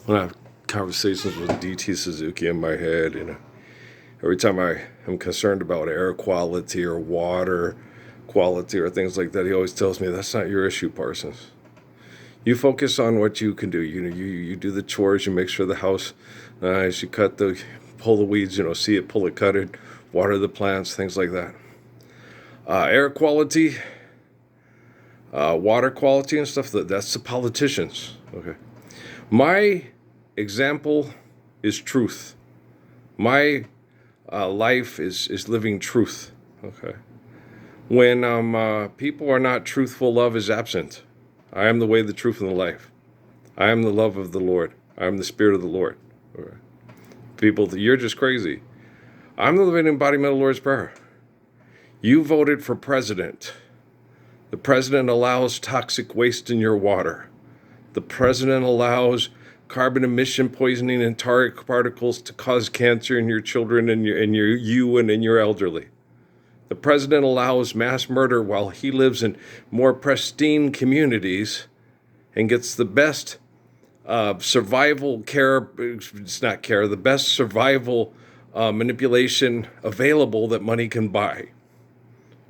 When I have conversations with DT Suzuki in my head, every time I am concerned about air quality or water quality or things like that, he always tells me that's not your issue, Parsons. You focus on what you can do. You do the chores. You make sure the house nice. You pull the weeds. See it, pull it, cut it, water the plants, things like that. Air quality, water quality, and stuff. That's the politicians. Okay. My example is truth. My life is living truth. Okay. When people are not truthful, love is absent. I am the way, the truth, and the life. I am the love of the Lord. I am the Spirit of the Lord. Okay. People, you're just crazy. I'm the living embodiment of the Lord's Prayer. You voted for president. The president allows toxic waste in your water. The president allows carbon emission poisoning and tar particles to cause cancer in your children and in your elderly. The president allows mass murder while he lives in more pristine communities and gets the best survival care. It's not care, the best survival manipulation available that money can buy.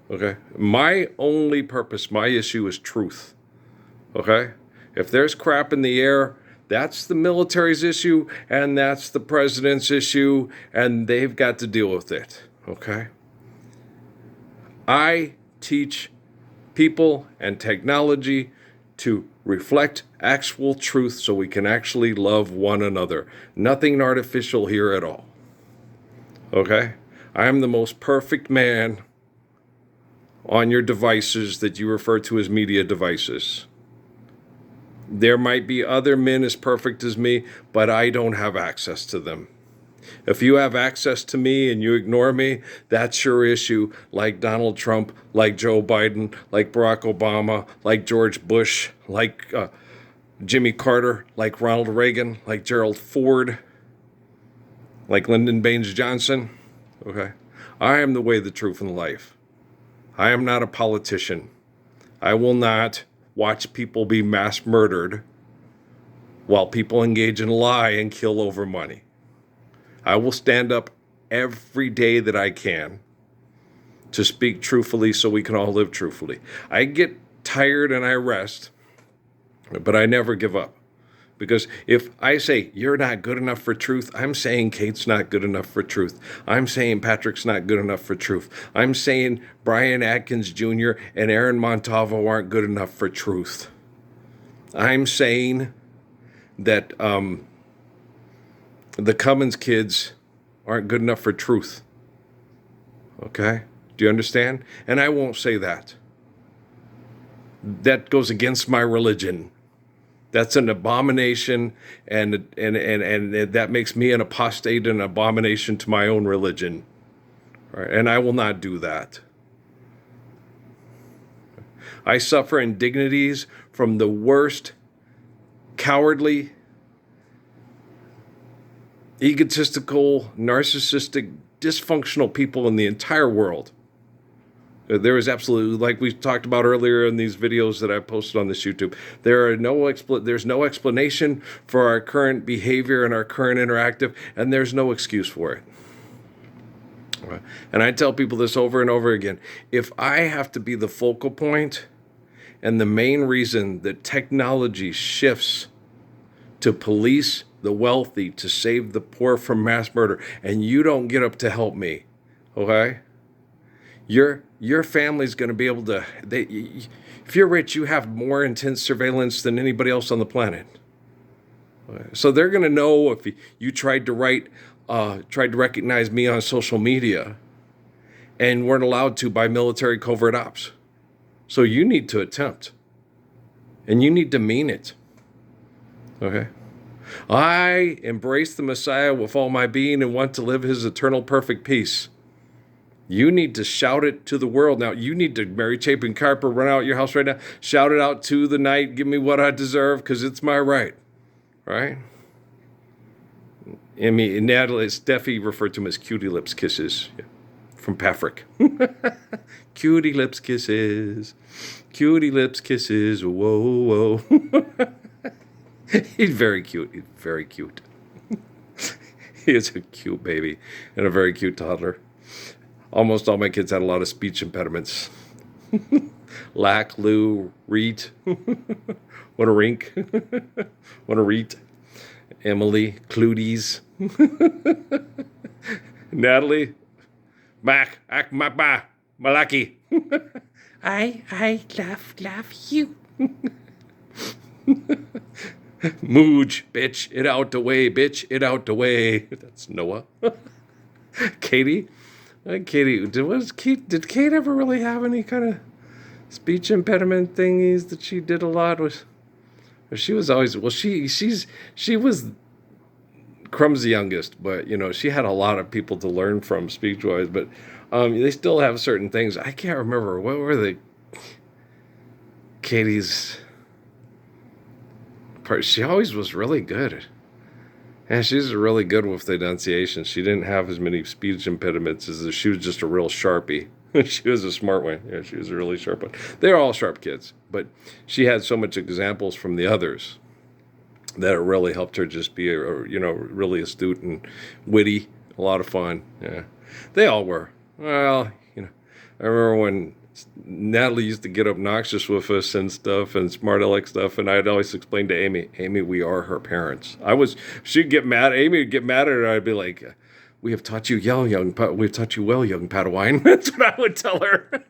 Okay? My only purpose, my issue is truth. Okay? If there's crap in the air, that's the military's issue and that's the president's issue, and they've got to deal with it. Okay? I teach people and technology to reflect actual truth so we can actually love one another. Nothing artificial here at all. Okay? I am the most perfect man on your devices that you refer to as media devices. There might be other men as perfect as me, but I don't have access to them. If you have access to me and you ignore me, that's your issue, like Donald Trump, like Joe Biden, like Barack Obama, like George Bush, like Jimmy Carter, like Ronald Reagan, like Gerald Ford, like Lyndon Baines Johnson. Okay? I am the way, the truth, and the life. I am not a politician. I will not watch people be mass murdered while people engage in lie and kill over money. I will stand up every day that I can to speak truthfully so we can all live truthfully. I get tired and I rest, but I never give up. Because if I say, you're not good enough for truth, I'm saying Kate's not good enough for truth. I'm saying Patrick's not good enough for truth. I'm saying Brian Atkins Jr. and Aaron Montalvo aren't good enough for truth. I'm saying that the Cummins kids aren't good enough for truth. Okay? Do you understand? And I won't say that. That goes against my religion. That's an abomination, and that makes me an apostate and an abomination to my own religion. Right? And I will not do that. I suffer indignities from the worst, cowardly, egotistical, narcissistic, dysfunctional people in the entire world. There is absolutely, like we talked about earlier in these videos that I posted on this YouTube, there's no explanation for our current behavior and our current interactive, and there's no excuse for it. And I tell people this over and over again. If I have to be the focal point and the main reason that technology shifts to police the wealthy, to save the poor from mass murder, and you don't get up to help me, okay? Your family's going to be able to. If you're rich, you have more intense surveillance than anybody else on the planet. So they're going to know if you tried to recognize me on social media, and weren't allowed to by military covert ops. So you need to attempt, and you need to mean it. Okay. I embrace the Messiah with all my being and want to live his eternal perfect peace. You need to shout it to the world. Now, you need to, Mary Chapin Carper, run out your house right now. Shout it out to the night. Give me what I deserve, because it's my right. Right? I mean, Natalie, Steffi referred to him as cutie lips kisses from Patrick. Cutie lips kisses. Cutie lips kisses. Whoa, whoa. He's very cute. He's very cute. He is a cute baby and a very cute toddler. Almost all my kids had a lot of speech impediments. Lack, Lou, Reet. What a rink. What a reet. Emily, Cluties. Natalie, Mac, Malaki. I love you. Mooj, bitch, it out the way, bitch, it out the way. That's Noah. Katie, did Kate ever really have any kind of speech impediment thingies that she did a lot? She was always, well, she was Crumb's the youngest, but she had a lot of people to learn from speech wise. But they still have certain things. I can't remember what were the Katie's part. She always was really good. And she's really good with the enunciation. She didn't have as many speech impediments as she was just a real Sharpie. She was a smart one. Yeah, she was a really sharp one. They're all sharp kids, but she had so much examples from the others that it really helped her just be really astute and witty. A lot of fun. Yeah, they all were. Well, I remember when Natalie used to get obnoxious with us and stuff and smart aleck stuff, and I'd always explain to Amy, we are her parents. She'd get mad. Amy would get mad at her. I'd be like, we have taught you well, young Padawan. That's what I would tell her.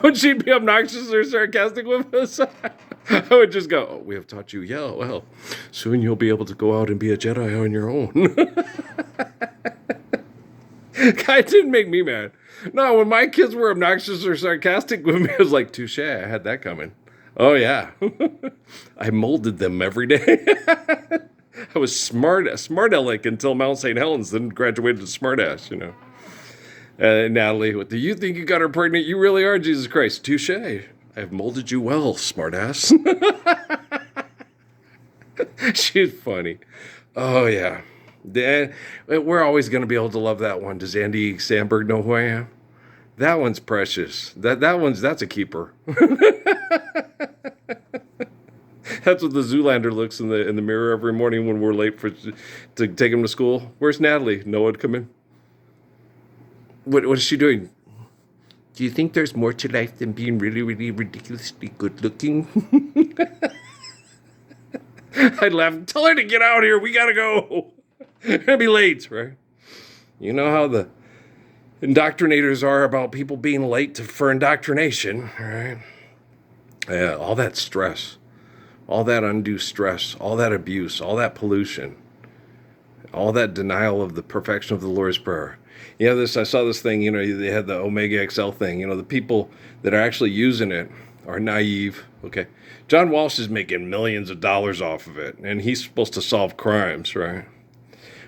When she'd be obnoxious or sarcastic with us, I would just go, we have taught you well. Soon you'll be able to go out and be a Jedi on your own. Guy didn't make me mad. No, when my kids were obnoxious or sarcastic with me, I was like, touche, I had that coming. Oh, yeah. I molded them every day. I was smart aleck until Mount St. Helens, then graduated to smartass, Natalie, do you think you got her pregnant? You really are, Jesus Christ. Touche. I have molded you well, smartass. She's funny. Oh, yeah. We're always going to be able to love that one. Does Andy Samberg know who I am? That one's precious. That's a keeper. That's what the Zoolander looks in the mirror every morning when we're late to take him to school. Where's Natalie? Noah'd come in. What is she doing? Do you think there's more to life than being really, really ridiculously good looking? I'd laugh. Tell her to get out here. We gotta go. It'll be late, right? You know how the indoctrinators are about people being late for indoctrination, right? Yeah, all that stress, all that undue stress, all that abuse, all that pollution, all that denial of the perfection of the Lord's Prayer. I saw this thing, they had the Omega XL thing. The people that are actually using it are naive, okay? John Walsh is making millions of dollars off of it, and he's supposed to solve crimes, right?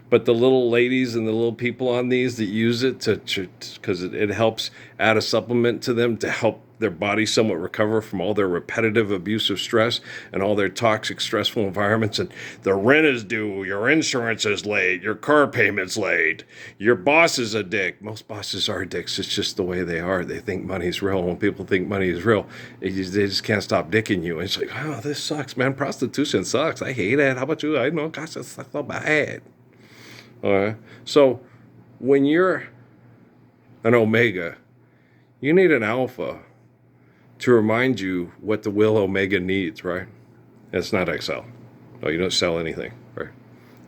But the little ladies and the little people on these that use it because it helps add a supplement to them to help their body somewhat recover from all their repetitive abusive stress and all their toxic, stressful environments. And the rent is due, your insurance is late, your car payment's late, your boss is a dick. Most bosses are dicks. It's just the way they are. They think money's real. When people think money is real, they just can't stop dicking you. And it's like, oh, this sucks, man. Prostitution sucks. I hate it. How about you? I know, gosh, that sucks so bad. All right. So when you're an Omega, you need an Alpha to remind you what the will Omega needs, right? It's not XL. No, you don't sell anything, right?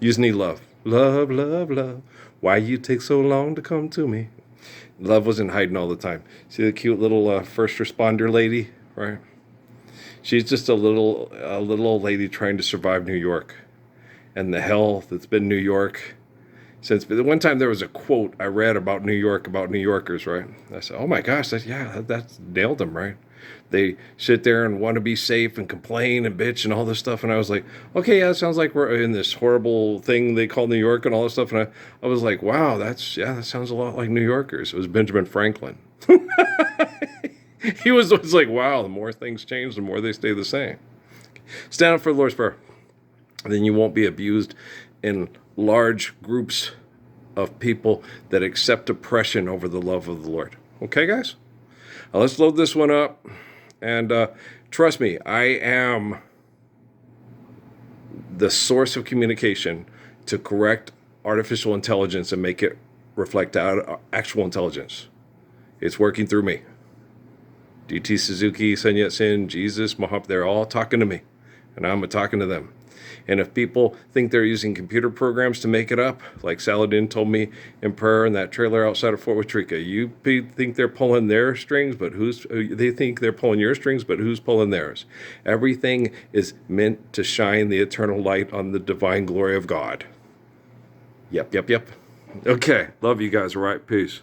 You just need love. Love, love, love. Why you take so long to come to me? Love wasn't hiding all the time. See the cute little first responder lady, right? She's just a little old lady trying to survive New York and the hell that's been New York since. But one time there was a quote I read about New York, about New Yorkers, right? I said, oh my gosh, that's nailed them, right? They sit there and want to be safe and complain and bitch and all this stuff. And I was like, okay, yeah, it sounds like we're in this horrible thing they call New York and all this stuff. And I was like, wow, that sounds a lot like New Yorkers. It was Benjamin Franklin. He was like, wow, the more things change, the more they stay the same. Stand up for the Lord's Prayer. Then you won't be abused in large groups of people that accept oppression over the love of the Lord. Okay, guys? Now let's load this one up. And trust me, I am the source of communication to correct artificial intelligence and make it reflect actual intelligence. It's working through me. DT Suzuki, Sun Yat-sen, Jesus, Muhammad, they're all talking to me, and I'm talking to them. And if people think they're using computer programs to make it up, like Saladin told me in prayer in that trailer outside of Fort Watrika, you think they're pulling their strings, but they think they're pulling your strings, but who's pulling theirs? Everything is meant to shine the eternal light on the divine glory of God. Yep. Okay, love you guys, all right? Peace.